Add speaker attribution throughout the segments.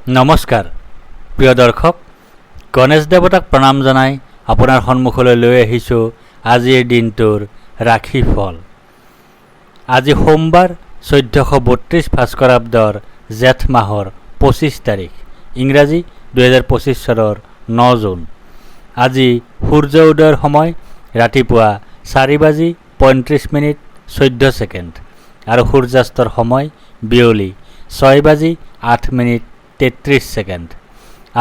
Speaker 1: নমস্কাৰ প্ৰিয় দৰ্শক, গণেশ দেৱতাক প্ৰণাম জনাই আপোনাৰ সন্মুখলৈ লৈ আহিছোঁ আজিৰ দিনটোৰ ৰাশি ফল। আজি সোমবাৰ 1432 ভাস্কৰাব্দৰ জেঠ মাহৰ 25 তাৰিখ, ইংৰাজী 2025 চনৰ 9 জুন। আজি সূৰ্য উদয়ৰ সময় ৰাতিপুৱা 4:35:14 আৰু সূৰ্যাস্তৰ সময় বিয়লি 6:08:33।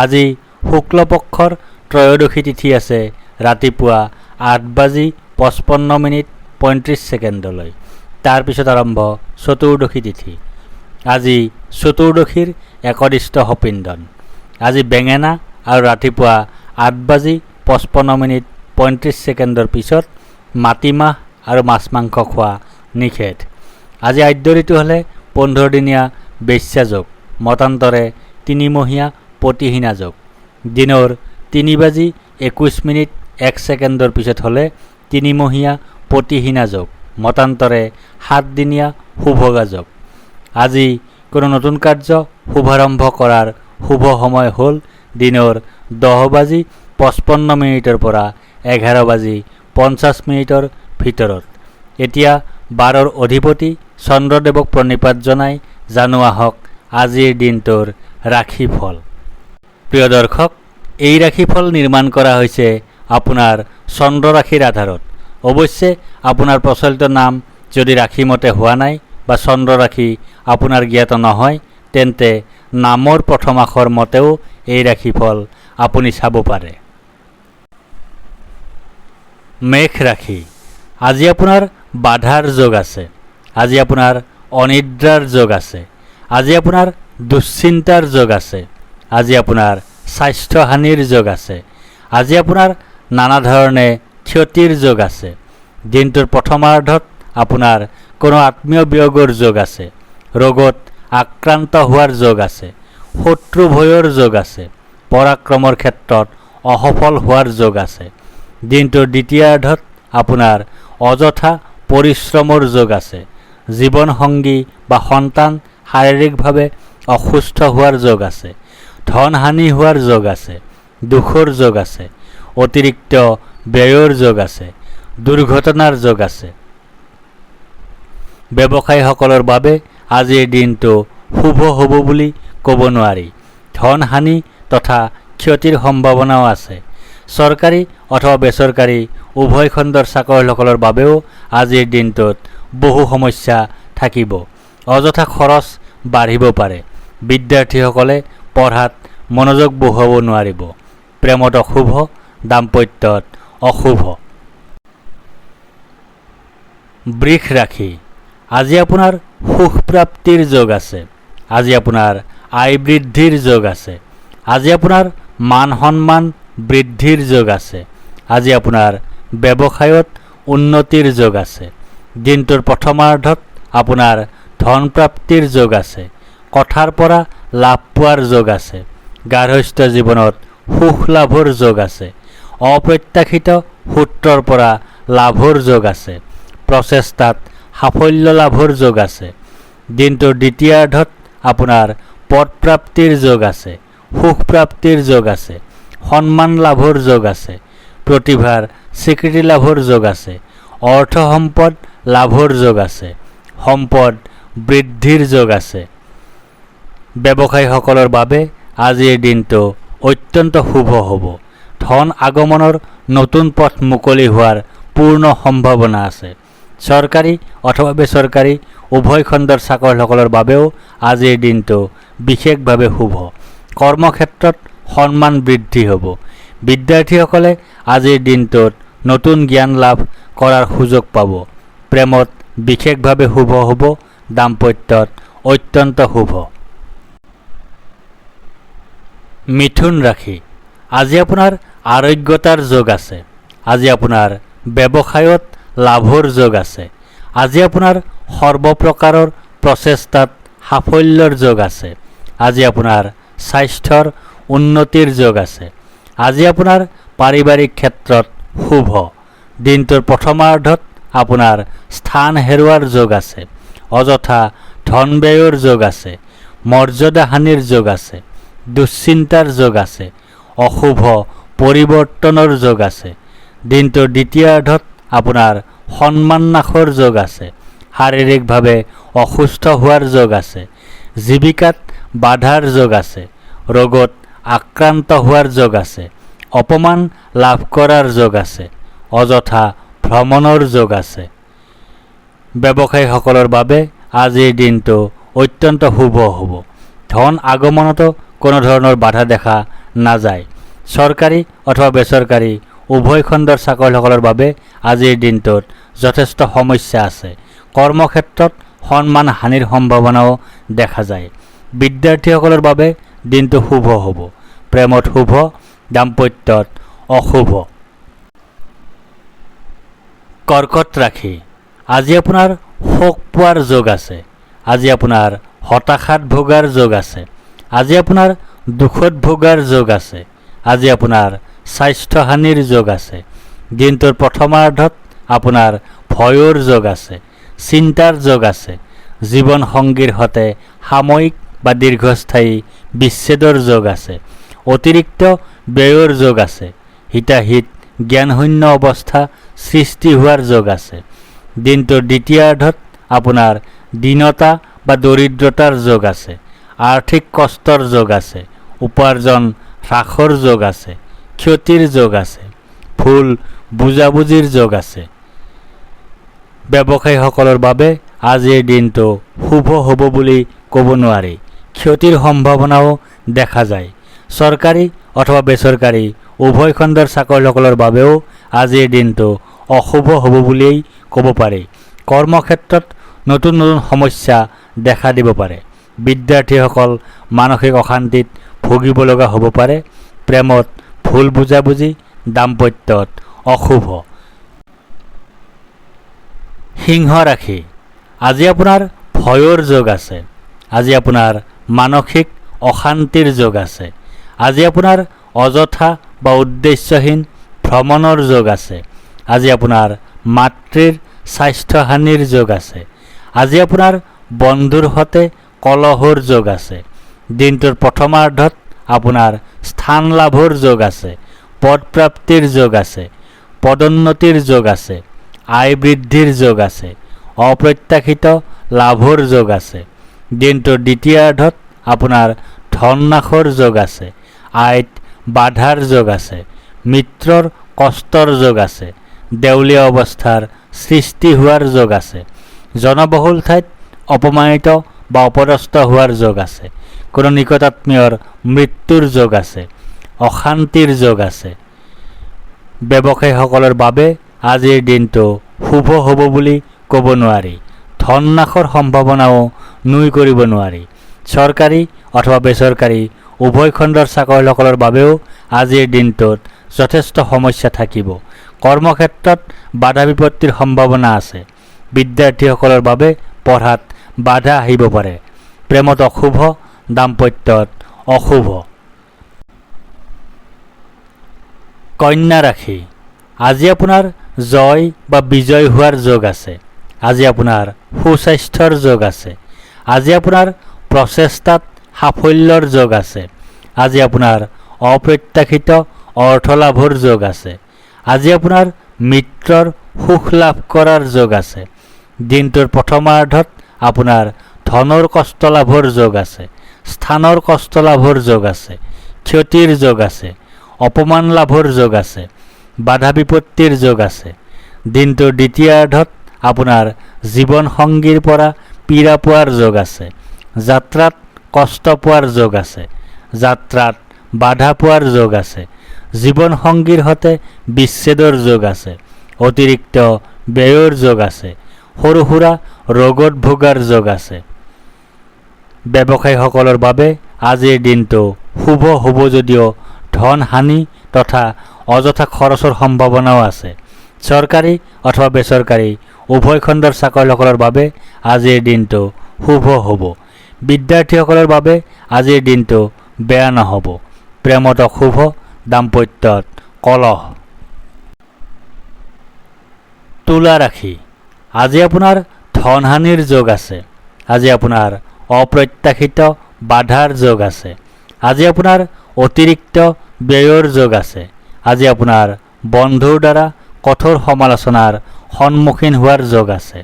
Speaker 1: আজি শুক্লপক্ষৰ ত্ৰয়োদশী তিথি আছে ৰাতিপুৱা 8:55:35। তাৰপিছত আৰম্ভ চতুৰ্দশী তিথি। আজি চতুৰ্দশীৰ একদিষ্ট সপিন্দন। আজি বেঙেনা আৰু ৰাতিপুৱা 8:55:35 পিছত মাটিমাহ আৰু মাছ মাংস খোৱা নিষেধ। আজি আদ্য ঋতু হ'লে 15 দিনীয়া বেশ্যা যোগ, মতান্তৰে 3 মহীয়া পতিহীনা যোগ। দিনৰ 3:21:01 পিছত হ'লে 3 মহীয়া পতিহীনা যোগ, মতান্তৰে 7 দিনীয়া শুভগা যোগ। আজি কোনো নতুন কাৰ্য শুভাৰম্ভ কৰাৰ শুভ সময় হ'ল দিনৰ 10:55 পৰা 11:50 ভিতৰত। এতিয়া 12ৰ অধিপতি চন্দ্ৰদেৱক প্ৰণিপাত জনাই জানো আহক আজিৰ দিনটোৰ ৰাশিফল। প্ৰিয় দৰ্শক, এই ৰাশিফল নিৰ্মাণ কৰা হৈছে আপোনাৰ চন্দ্ৰ ৰাশিৰ আধাৰত। অৱশ্যে আপোনাৰ প্ৰচলিত নাম যদি ৰাশিমতে হোৱা নাই বা চন্দ্ৰ ৰাশি আপোনাৰ জ্ঞাত নহয়, তেন্তে নামৰ প্ৰথম আখৰ মতেও এই ৰাশিফল আপুনি চাব পাৰে। মেঘ ৰাশি। আজি আপোনাৰ বাধাৰ যোগ আছে। আজি আপোনাৰ অনিদ্ৰাৰ যোগ আছে। আজি আপোনাৰ দুশ্চিন্তাৰ যোগ আছে। আজি আপোনাৰ স্বাস্থ্যহানিৰ যোগ আছে। আজি আপোনাৰ নানা ধৰণে ক্ষতিৰ যোগ আছে। দিনটোৰ প্ৰথমাৰ্ধত আপোনাৰ কোনো আত্মীয় বিয়োগৰ যোগ আছে। ৰোগত আক্ৰান্ত হোৱাৰ যোগ আছে। শত্ৰু ভয়ৰ যোগ আছে। পৰাক্ৰমৰ ক্ষেত্ৰত অসফল হোৱাৰ যোগ আছে। দিনটোৰ দ্বিতীয়াৰ্ধত আপোনাৰ অযথা পৰিশ্ৰমৰ যোগ আছে। জীৱনসংগী বা সন্তান শাৰীৰিকভাৱে অসুস্থ হোৱাৰ যোগ আছে। ধন হানি হোৱাৰ যোগ আছে। দুখৰ যোগ আছে। অতিৰিক্ত ব্যয়ৰ যোগ আছে। দুৰ্ঘটনাৰ যোগ আছে। ব্যৱসায়ীসকলৰ বাবে আজিৰ দিনটো শুভ হ'ব বুলি ক'ব নোৱাৰি। ধন হানি তথা ক্ষতিৰ সম্ভাৱনাও আছে। চৰকাৰী অথবা বেচৰকাৰী উভয় খণ্ডৰ চাকৰিয়ালসকলৰ বাবেও আজিৰ দিনটোত বহু সমস্যা থাকিব। অযথা খৰচ বাঢ়িব পাৰে। বিদ্যাৰ্থীসকলে পঢ়াত মনোযোগ বহুৱাব নোৱাৰিব। প্ৰেমত অশুভ, দাম্পত্যত অশুভ। বৃষ ৰাশি। আজি আপোনাৰ সুখ প্ৰাপ্তিৰ যোগ আছে। আজি আপোনাৰ আয় বৃদ্ধিৰ যোগ আছে। আজি আপোনাৰ মান সন্মান বৃদ্ধিৰ যোগ আছে। আজি আপোনাৰ ব্যৱসায়ত উন্নতিৰ যোগ আছে। দিনটোৰ প্ৰথমাৰ্ধত আপোনাৰ ধন প্ৰাপ্তিৰ যোগ আছে। কথাৰ পৰা লাভ পোৱাৰ যোগ আছে। গাৰ্হস্থ্য জীৱনত সুখ লাভৰ যোগ আছে। অপ্ৰত্যাশিত সূত্ৰৰ পৰা লাভৰ যোগ আছে। প্ৰচেষ্টাত সাফল্য লাভৰ যোগ আছে। দিনটোৰ দ্বিতীয়াৰ্ধত আপোনাৰ পদ প্ৰাপ্তিৰ যোগ আছে। সুখ প্ৰাপ্তিৰ যোগ আছে। সন্মান লাভৰ যোগ আছে। প্ৰতিভাৰ স্বীকৃতি লাভৰ যোগ আছে। অৰ্থ সম্পদ লাভৰ যোগ আছে। সম্পদ বৃদ্ধিৰ যোগ আছে। ব্যৱসায়ীসকলৰ বাবে আজিৰ দিনটো অত্যন্ত শুভ হ'ব। ধন আগমনৰ নতুন পথ মুকলি হোৱাৰ পূৰ্ণ সম্ভাৱনা আছে। চৰকাৰী অথবা বেচৰকাৰী উভয় খণ্ডৰ চাকৰিয়ালসকলৰ বাবেও আজিৰ দিনটো বিশেষভাৱে শুভ। কৰ্মক্ষেত্ৰত সন্মান বৃদ্ধি হ'ব। বিদ্যাৰ্থীসকলে আজিৰ দিনটোত নতুন জ্ঞান লাভ কৰাৰ সুযোগ পাব। প্ৰেমত বিশেষভাৱে শুভ হ'ব। দাম্পত্যত অত্যন্ত শুভ। মিথুন ৰাশি। আজি আপোনাৰ আৰোগ্যতাৰ যোগ আছে। আজি আপোনাৰ ব্যৱসায়ত লাভৰ যোগ আছে। আজি আপোনাৰ সৰ্বপ্ৰকাৰৰ প্ৰচেষ্টাত সাফল্যৰ যোগ আছে। আজি আপোনাৰ স্বাস্থ্যৰ উন্নতিৰ যোগ আছে। আজি আপোনাৰ পাৰিবাৰিক ক্ষেত্ৰত শুভ। দিনটোৰ প্ৰথমাৰ্ধত আপোনাৰ স্থান হেৰুৱাৰ যোগ আছে। অযথা ধন ব্যয়ৰ যোগ আছে। মৰ্যাদা হানিৰ যোগ আছে। দুশ্চিন্তাৰ যোগ আছে, অশুভ পৰিৱৰ্তনৰ যোগ আছে। দিনটোৰ দ্বিতীয়াৰ্ধত আপোনাৰ সন্মান নাশৰ যোগ আছে, শাৰীৰিকভাৱে অসুস্থ হোৱাৰ যোগ আছে, জীৱিকাত বাধাৰ যোগ আছে, ৰোগত আক্ৰান্ত হোৱাৰ যোগ আছে, অপমান লাভ কৰাৰ যোগ আছে, অযথা ভ্ৰমণৰ যোগ আছে। ব্যৱসায়ীসকলৰ বাবে আজিৰ দিনটো অত্যন্ত শুভ হ'ব। ধন আগমনতো কোনো ধৰণৰ বাধা দেখা নাযায়। চৰকাৰী অথবা বেচৰকাৰী উভয় খণ্ডৰ চাকৰিয়ালসকলৰ বাবে আজিৰ দিনটোত যথেষ্ট সমস্যা আছে। কৰ্মক্ষেত্ৰত সন্মান হানিৰ সম্ভাৱনাও দেখা যায়। বিদ্যাৰ্থীসকলৰ বাবে দিনটো শুভ হ'ব। প্ৰেমত শুভ, দাম্পত্যত অশুভ। কৰ্কট ৰাশি, আজি আপোনাৰ শোক পোৱাৰ যোগ আছে। আজি আপোনাৰ হতাশাত ভোগাৰ যোগ আছে। আজি আপোনাৰ দুখত ভোগাৰ যোগ আছে। আজি আপোনাৰ স্বাস্থ্যহানিৰ যোগ আছে। দিনটোৰ প্ৰথমাৰ্ধত আপোনাৰ ভয়ৰ যোগ আছে, চিন্তাৰ যোগ আছে, জীৱনসংগীৰ সৈতে সাময়িক বা দীৰ্ঘস্থায়ী বিচ্ছেদৰ যোগ আছে, অতিৰিক্ত ব্যয়ৰ যোগ আছে, হিতাহিত জ্ঞানশূন্য অৱস্থা সৃষ্টি হোৱাৰ যোগ আছে। দিনটোৰ দ্বিতীয়াৰ্ধত আপোনাৰ দীনতা বা দৰিদ্ৰতাৰ যোগ আছে, আৰ্থিক কষ্টৰ যোগ আছে, উপাৰ্জন হ্ৰাসৰ যোগ আছে, ক্ষতিৰ যোগ আছে, ভুল বুজাবুজিৰ যোগ আছে। ব্যৱসায়ীসকলৰ বাবে আজিৰ দিনটো শুভ হ'ব বুলি ক'ব নোৱাৰি। ক্ষতিৰ সম্ভাৱনাও দেখা যায়। চৰকাৰী অথবা বেচৰকাৰী উভয় খণ্ডৰ চাকৰিয়ালসকলৰ বাবেও আজিৰ দিনটো অশুভ হ'ব বুলিয়েই ক'ব পাৰি। কৰ্মক্ষেত্ৰত নতুন নতুন সমস্যা দেখা দিব পাৰে। বিদ্যাৰ্থীসকল মানসিক অশান্তিত ভুগিব লগা হ'ব পাৰে। প্ৰেমত ভুল বুজাবুজি, দাম্পত্যত অশুভ। সিংহ ৰাশি, আজি আপোনাৰ ভয়ৰ যোগ আছে। আজি আপোনাৰ মানসিক অশান্তিৰ যোগ আছে। আজি আপোনাৰ অযথা বা উদ্দেশ্যহীন ভ্ৰমণৰ যোগ আছে। আজি আপোনাৰ মাতৃৰ স্বাস্থ্যহানিৰ যোগ আছে। আজি আপোনাৰ বন্ধুৰ সৈতে কলহৰ যোগ আছে। দিনটোৰ প্ৰথমাৰ্ধত আপোনাৰ স্থান লাভৰ যোগ আছে, পদপ্ৰাপ্তিৰ যোগ আছে, পদোন্নতিৰ যোগ আছে, আয় বৃদ্ধিৰ যোগ আছে, অপ্ৰত্যাশিত লাভৰ যোগ আছে। দিনটোৰ দ্বিতীয়াৰ্ধত আপোনাৰ ধন নাশৰ যোগ আছে, আয়ত বাধাৰ যোগ আছে, মিত্ৰৰ কষ্টৰ যোগ আছে, দেউলীয়া অৱস্থাৰ সৃষ্টি হোৱাৰ যোগ আছে, জনবহুল ঠাইত অপমানিত বা অপদস্থ হোৱাৰ যোগ আছে, কোনো নিকটাত্মীয়ৰ মৃত্যুৰ যোগ আছে, অশান্তিৰ যোগ আছে। ব্যৱসায়ীসকলৰ বাবে আজিৰ দিনটো শুভ হ'ব বুলি ক'ব নোৱাৰি। ধন নাশৰ সম্ভাৱনাও নুই কৰিব নোৱাৰি। চৰকাৰী অথবা বেচৰকাৰী উভয় খণ্ডৰ চাকৰিয়ালসকলৰ বাবেও আজিৰ দিনটোত যথেষ্ট সমস্যা থাকিব। কৰ্মক্ষেত্ৰত বাধা বিপত্তিৰ সম্ভাৱনা আছে। বিদ্যাৰ্থীসকলৰ বাবে পঢ়াত বাধা আহিব পাৰে। প্ৰেমত অশুভ, দাম্পত্যত অশুভ। কন্যা ৰাশি, আজি আপোনাৰ জয় বা বিজয় হোৱাৰ যোগ আছে। আজি আপোনাৰ সুস্বাস্থ্যৰ যোগ আছে। আজি আপোনাৰ প্ৰচেষ্টাত সাফল্যৰ যোগ আছে। আজি আপোনাৰ অপ্ৰত্যাশিত অৰ্থ লাভৰ যোগ আছে। আজি আপোনাৰ মিত্ৰৰ সুখ লাভ কৰাৰ যোগ আছে। দিনটোৰ প্ৰথমাৰ্ধত আপোনাৰ ধনৰ কষ্ট লাভৰ যোগ আছে, স্থানৰ কষ্ট লাভৰ যোগ আছে, ক্ষতিৰ যোগ আছে, অপমান লাভৰ যোগ আছে, বাধা বিপত্তিৰ যোগ আছে। দিনটোৰ দ্বিতীয়াৰ্ধত আপোনাৰ জীৱনসংগীৰ পৰা পীড়া পোৱাৰ যোগ আছে, যাত্ৰাত কষ্ট পোৱাৰ যোগ আছে, যাত্ৰাত বাধা পোৱাৰ যোগ আছে, জীৱনসংগীৰ সৈতে বিচ্ছেদৰ যোগ আছে, অতিৰিক্ত ব্যয়ৰ যোগ আছে, সৰু সুৰা ৰোগত ভোগাৰ যোগ আছে। ব্যৱসায়ীসকলৰ বাবে আজিৰ দিনটো শুভ হ'ব যদিও ধন হানি তথা অযথা খৰচৰ সম্ভাৱনাও আছে। চৰকাৰী অথবা বেচৰকাৰী উভয় খণ্ডৰ চাকৰিয়ালসকলৰ বাবে আজিৰ দিনটো শুভ হ'ব। বিদ্যাৰ্থীসকলৰ বাবে আজিৰ দিনটো বেয়া নহ'ব। প্ৰেমত অশুভ, দাম্পত্যত কলহ। তুলা ৰাশি, আজি আপোনাৰ ধনহানিৰ যোগ আছে। আজি আপোনাৰ অপ্ৰত্যাশিত বাধাৰ যোগ আছে। আজি আপোনাৰ অতিৰিক্ত ব্যয়ৰ যোগ আছে। আজি আপোনাৰ বন্ধুৰ দ্বাৰা কঠোৰ সমালোচনাৰ সন্মুখীন হোৱাৰ যোগ আছে।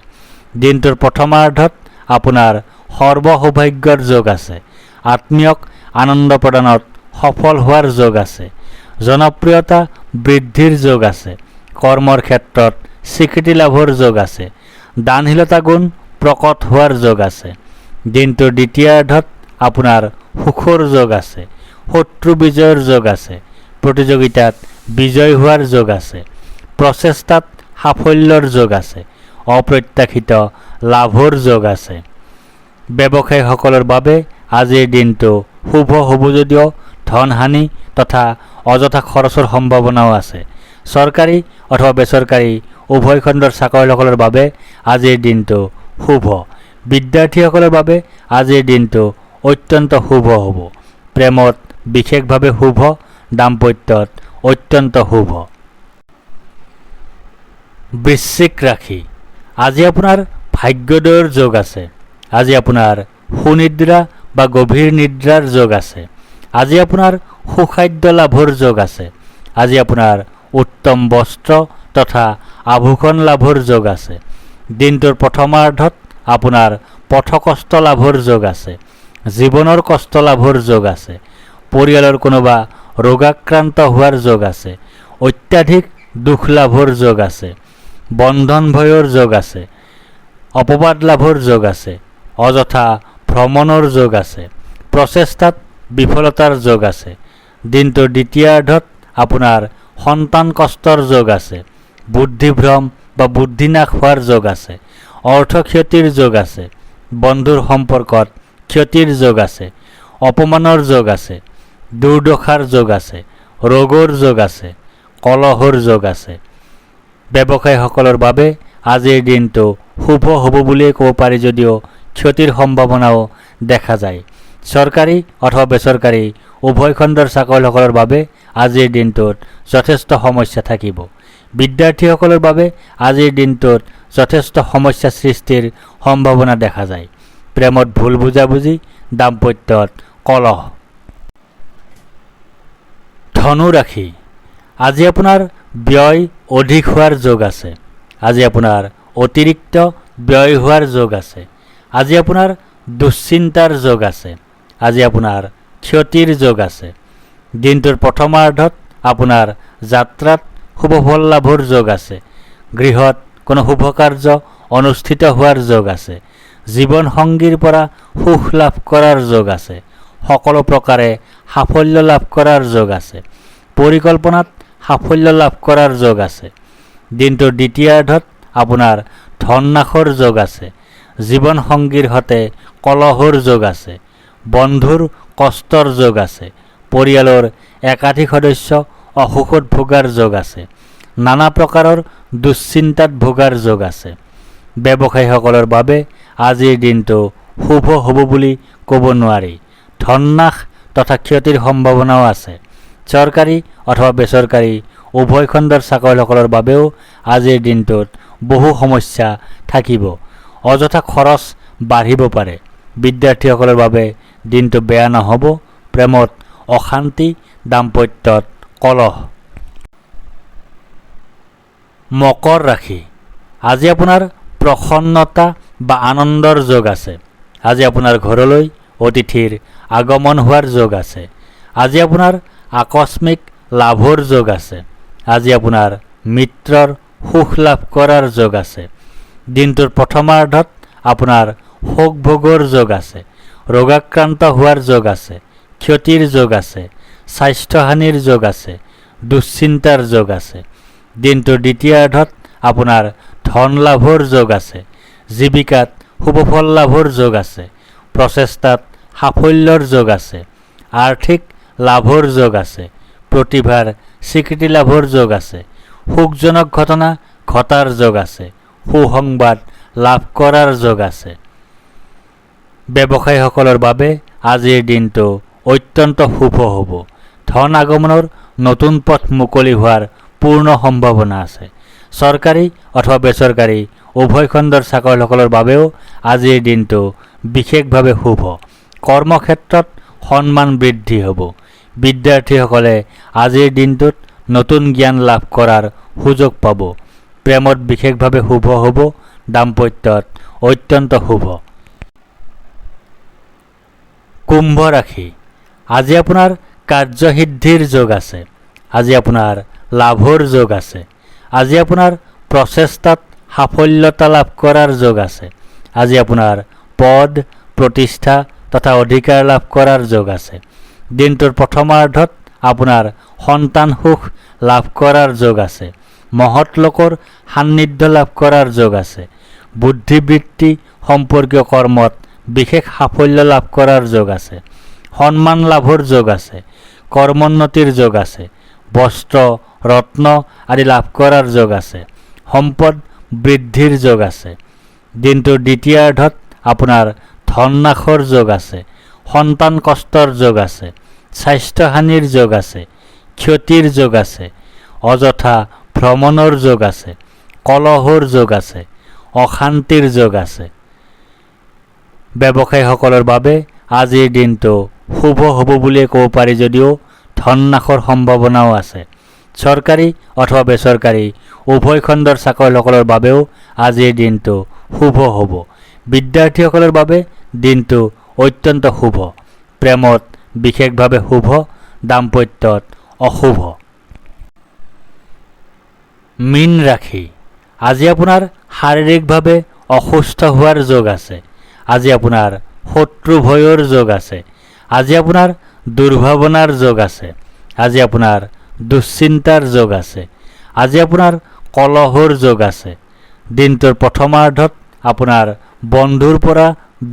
Speaker 1: দিনটোৰ প্ৰথমাৰ্ধত আপোনাৰ সৰ্বসৌভাগ্যৰ যোগ আছে। আত্মীয়ক আনন্দ প্ৰদানত সফল হোৱাৰ যোগ আছে। জনপ্ৰিয়তা বৃদ্ধিৰ যোগ আছে। কৰ্মৰ ক্ষেত্ৰত স্বীকৃতি লাভৰ যোগ আছে। দানশীলতা গুণ প্ৰকট হোৱাৰ যোগ আছে। দিনটোৰ দ্বিতীয়াৰ্ধত আপোনাৰ সুখৰ যোগ আছে। শত্ৰু বিজয়ৰ যোগ আছে। প্ৰতিযোগিতাত বিজয় হোৱাৰ যোগ আছে। প্ৰচেষ্টাত সাফল্যৰ যোগ আছে। অপ্ৰত্যাশিত লাভৰ যোগ আছে। ব্যৱসায়ীসকলৰ বাবে আজিৰ দিনটো শুভ হ'ব যদিও ধনহানি তথা অযথা খৰচৰ সম্ভাৱনাও আছে। চৰকাৰী অথবা বেচৰকাৰী উভয় খণ্ডৰ চাকৰিয়ালসকলৰ বাবে আজিৰ দিনটো শুভ। বিদ্যাৰ্থীসকলৰ বাবে আজিৰ দিনটো অত্যন্ত শুভ হ'ব। প্ৰেমত বিশেষভাৱে শুভ, দাম্পত্যত অত্যন্ত শুভ। বৃশ্চিক ৰাশি, আজি আপোনাৰ ভাগ্যোদয়ৰ যোগ আছে। আজি আপোনাৰ সুনিদ্ৰা বা গভীৰ নিদ্ৰাৰ যোগ আছে। আজি আপোনাৰ সুখাদ্য লাভৰ যোগ আছে। আজি আপোনাৰ উত্তম বস্ত্ৰ তথা আভূষণ লাভৰ যোগ আছে। দিনটোৰ প্ৰথমাৰ্ধত আপোনাৰ পথকষ্ট লাভৰ যোগ আছে। জীৱনৰ কষ্ট লাভৰ যোগ আছে। পৰিয়ালৰ কোনোবা ৰোগাক্ৰান্ত হোৱাৰ যোগ আছে। অত্যাধিক দুখ লাভৰ যোগ আছে। বন্ধন ভয়ৰ যোগ আছে। অপবাদ লাভৰ যোগ আছে। অযথা ভ্ৰমণৰ যোগ আছে। প্ৰচেষ্টাত বিফলতাৰ যোগ আছে। দিনটোৰ দ্বিতীয়াৰ্ধত আপোনাৰ সন্তান কষ্টৰ যোগ আছে। বুদ্ধিভ্ৰম বা বুদ্ধিনাশ হোৱাৰ যোগ আছে। অৰ্থ ক্ষতিৰ যোগ আছে। বন্ধুৰ সম্পৰ্কত ক্ষতিৰ যোগ আছে। অপমানৰ যোগ আছে। দুৰ্দশাৰ যোগ আছে। ৰোগৰ যোগ আছে। কলহৰ যোগ আছে। ব্যৱসায়ীসকলৰ বাবে আজিৰ দিনটো শুভ হ'ব বুলিয়ে ক'ব পাৰি যদিও ক্ষতিৰ সম্ভাৱনাও দেখা যায়। চৰকাৰী অথবা বেচৰকাৰী উভয় খণ্ডৰ চাকৰিয়ালসকলৰ বাবে আজিৰ দিনটোত যথেষ্ট সমস্যা থাকিব। বিদ্যাৰ্থীসকলৰ বাবে আজিৰ দিনটোত যথেষ্ট সমস্যা সৃষ্টিৰ সম্ভাৱনা দেখা যায়। প্ৰেমত ভুল বুজাবুজি, দাম্পত্যত কলহ। ধনু ৰাশি, আজি আপোনাৰ ব্যয় অধিক হোৱাৰ যোগ আছে। আজি আপোনাৰ অতিৰিক্ত ব্যয় হোৱাৰ যোগ আছে। আজি আপোনাৰ দুশ্চিন্তাৰ যোগ আছে। আজি আপোনাৰ ক্ষতিৰ যোগ আছে। দিনটোৰ প্ৰথমাৰ্ধত আপোনাৰ যাত্ৰাত শুভফল লাভৰ যোগ আছে। গৃহত কোনো শুভ কাৰ্য অনুষ্ঠিত হোৱাৰ যোগ আছে। জীৱন সংগীৰ পৰা সুখ লাভ কৰাৰ যোগ আছে। সকলো প্ৰকাৰে সাফল্য লাভ কৰাৰ যোগ আছে। পৰিকল্পনাত সাফল্য লাভ কৰাৰ যোগ আছে। দিনটোৰ দ্বিতীয়াৰ্ধত আপোনাৰ ধননাশৰ যোগ আছে। জীৱন সংগীৰ সৈতে কলহৰ যোগ আছে। বন্ধুৰ কষ্টৰ যোগ আছে। পৰিয়ালৰ একাধিক সদস্য অসুখত ভোগাৰ যোগ আছে। নানা প্ৰকাৰৰ দুশ্চিন্তাত ভোগাৰ যোগ আছে। ব্যৱসায়ীসকলৰ বাবে আজিৰ দিনটো শুভ হ'ব বুলি ক'ব নোৱাৰি। ধননাশ তথা ক্ষতিৰ সম্ভাৱনাও আছে। চৰকাৰী অথবা বেচৰকাৰী উভয় খণ্ডৰ চাকৰিয়ালসকলৰ বাবেও আজিৰ দিনটোত বহু সমস্যা থাকিব। অযথা খৰচ বাঢ়িব পাৰে। বিদ্যাৰ্থীসকলৰ বাবে দিনটো বেয়া নহ'ব। প্ৰেমত অশান্তি, দাম্পত্যত কলহ। মকৰ ৰাশি, আজি আপোনাৰ প্ৰসন্নতা বা আনন্দৰ যোগ আছে। আজি আপোনাৰ ঘৰলৈ অতিথিৰ আগমন হোৱাৰ যোগ আছে। আজি আপোনাৰ আকস্মিক লাভৰ যোগ আছে। আজি আপোনাৰ মিত্ৰৰ সুখ লাভ কৰাৰ যোগ আছে। দিনটোৰ প্ৰথমাৰ্ধত আপোনাৰ শোক ভোগৰ যোগ আছে। ৰোগাক্ৰান্ত হোৱাৰ যোগ আছে। ক্ষতিৰ যোগ আছে। স্বাস্থ্যহানিৰ যোগ আছে। দুশ্চিন্তাৰ যোগ আছে। দিনটোৰ দ্বিতীয়াৰ্ধত আপোনাৰ ধন লাভৰ যোগ আছে। জীৱিকাত শুভফল লাভৰ যোগ আছে। প্ৰচেষ্টাত সাফল্যৰ যোগ আছে। আৰ্থিক লাভৰ যোগ আছে। প্ৰতিভাৰ স্বীকৃতি লাভৰ যোগ আছে। সুখজনক ঘটনা ঘটাৰ যোগ আছে। সুসংবাদ লাভ কৰাৰ যোগ আছে। ব্যৱসায়ীসকলৰ বাবে আজিৰ দিনটো অত্যন্ত শুভ হ'ব। ধন আগমনৰ নতুন পথ মুকলি হোৱাৰ পূৰ্ণ সম্ভাৱনা আছে। চৰকাৰী অথবা বেচৰকাৰী উভয় খণ্ডৰ চাকৰিয়ালসকলৰ বাবেও আজিৰ দিনটো বিশেষভাৱে শুভ। কৰ্মক্ষেত্ৰত সন্মান বৃদ্ধি হ'ব। বিদ্যাৰ্থীসকলে আজিৰ দিনটোত নতুন জ্ঞান লাভ কৰাৰ সুযোগ পাব। প্ৰেমত বিশেষভাৱে শুভ হ'ব, দাম্পত্যত অত্যন্ত শুভ। কুম্ভ ৰাশি, আজি আপোনাৰ কাৰ্যসিদ্ধিৰ যোগ আছে। আজি আপোনাৰ লাভৰ যোগ আছে। আজি আপোনাৰ প্ৰচেষ্টাত সাফল্যতা লাভ কৰাৰ যোগ আছে। আজি আপোনাৰ পদ, প্ৰতিষ্ঠা তথা অধিকাৰ লাভ কৰাৰ যোগ আছে। দিনটোৰ প্ৰথমাৰ্ধত আপোনাৰ সন্তান সুখ লাভ কৰাৰ যোগ আছে। মহৎ লোকৰ সান্নিধ্য লাভ কৰাৰ যোগ আছে। বুদ্ধিবৃত্তি সম্পৰ্কীয় কৰ্মত বিশেষ সাফল্য লাভ কৰাৰ যোগ আছে। সন্মান লাভৰ যোগ আছে। কৰ্মোন্নতিৰ যোগ আছে। বস্ত্ৰ, ৰত্ন আদি লাভ কৰাৰ যোগ আছে। সম্পদ বৃদ্ধিৰ যোগ আছে। দিনটোৰ দ্বিতীয়াৰ্ধত আপোনাৰ ধন নাশৰ যোগ আছে। সন্তান কষ্টৰ যোগ আছে। স্বাস্থ্যহানিৰ যোগ আছে। ক্ষতিৰ যোগ আছে। অযথা ভ্ৰমণৰ যোগ আছে। কলহৰ যোগ আছে। অশান্তিৰ যোগ আছে। ব্যৱসায়ীসকলৰ বাবে আজিৰ দিনটো শুভ হ'ব বুলিয়ে ক'ব পাৰি যদিও ধন নাশৰ সম্ভাৱনাও আছে। চৰকাৰী অথবা বেচৰকাৰী উভয় খণ্ডৰ চাকৰিয়ালসকলৰ বাবেও আজিৰ দিনটো শুভ হ'ব। বিদ্যাৰ্থীসকলৰ বাবে দিনটো অত্যন্ত শুভ। প্ৰেমত বিশেষভাৱে শুভ, দাম্পত্যত অশুভ। মীন ৰাশি, আজি আপোনাৰ শাৰীৰিকভাৱে অসুস্থ হোৱাৰ যোগ আছে। আজি আপোনাৰ শত্ৰু ভয়ৰ যোগ আছে। আজি আপোনাৰ দুৰ্ভাৱনাৰ যোগ আছে। আজি আপোনাৰ দুশ্চিন্তাৰ যোগ আছে। আজি আপোনাৰ কলহৰ যোগ আছে। দিনটোৰ প্ৰথমাৰ্ধত আপোনাৰ বন্ধুৰ পৰা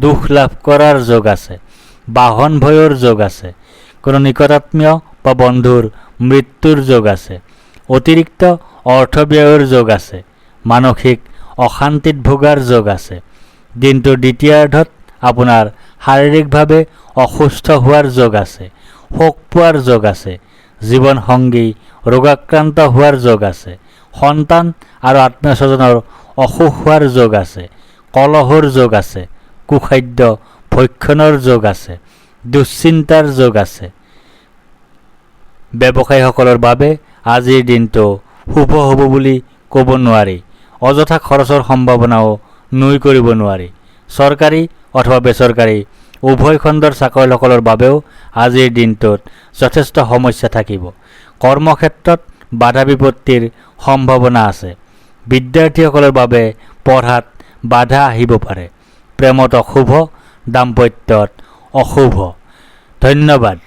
Speaker 1: দুখ লাভ কৰাৰ যোগ আছে। বাহন ভয়ৰ যোগ আছে। কোনো নিকটাত্মীয় বা বন্ধুৰ মৃত্যুৰ যোগ আছে। অতিৰিক্ত অৰ্থ ব্যয়ৰ যোগ আছে। মানসিক অশান্তিত ভোগাৰ যোগ আছে। দিনটোৰ দ্বিতীয়াৰ্ধত আপোনাৰ শাৰীৰিকভাৱে অসুস্থ হোৱাৰ যোগ আছে। শোক পোৱাৰ যোগ আছে। জীৱনসংগী ৰোগাক্ৰান্ত হোৱাৰ যোগ আছে। সন্তান আৰু আত্মীয় স্বজনৰ অসুখ হোৱাৰ যোগ আছে। কলহৰ যোগ আছে। কুখাদ্য ভক্ষণৰ যোগ আছে। দুশ্চিন্তাৰ যোগ আছে। ব্যৱসায়ীসকলৰ বাবে আজিৰ দিনটো শুভ হ'ব বুলি ক'ব নোৱাৰি। অযথা খৰচৰ সম্ভাৱনাও নুই কৰিব নোৱাৰি। চৰকাৰী অথবা বেচৰকাৰী উভয় খণ্ডৰ চাকৰিয়ালসকলৰ বাবেও আজিৰ দিনটোত যথেষ্ট সমস্যা থাকিব। কৰ্মক্ষেত্ৰত বাধা বিপত্তিৰ সম্ভাৱনা আছে। বিদ্যাৰ্থীসকলৰ বাবে পঢ়াত বাধা আহিব পাৰে। প্ৰেমত অশুভ, দাম্পত্যত অশুভ। ধন্যবাদ।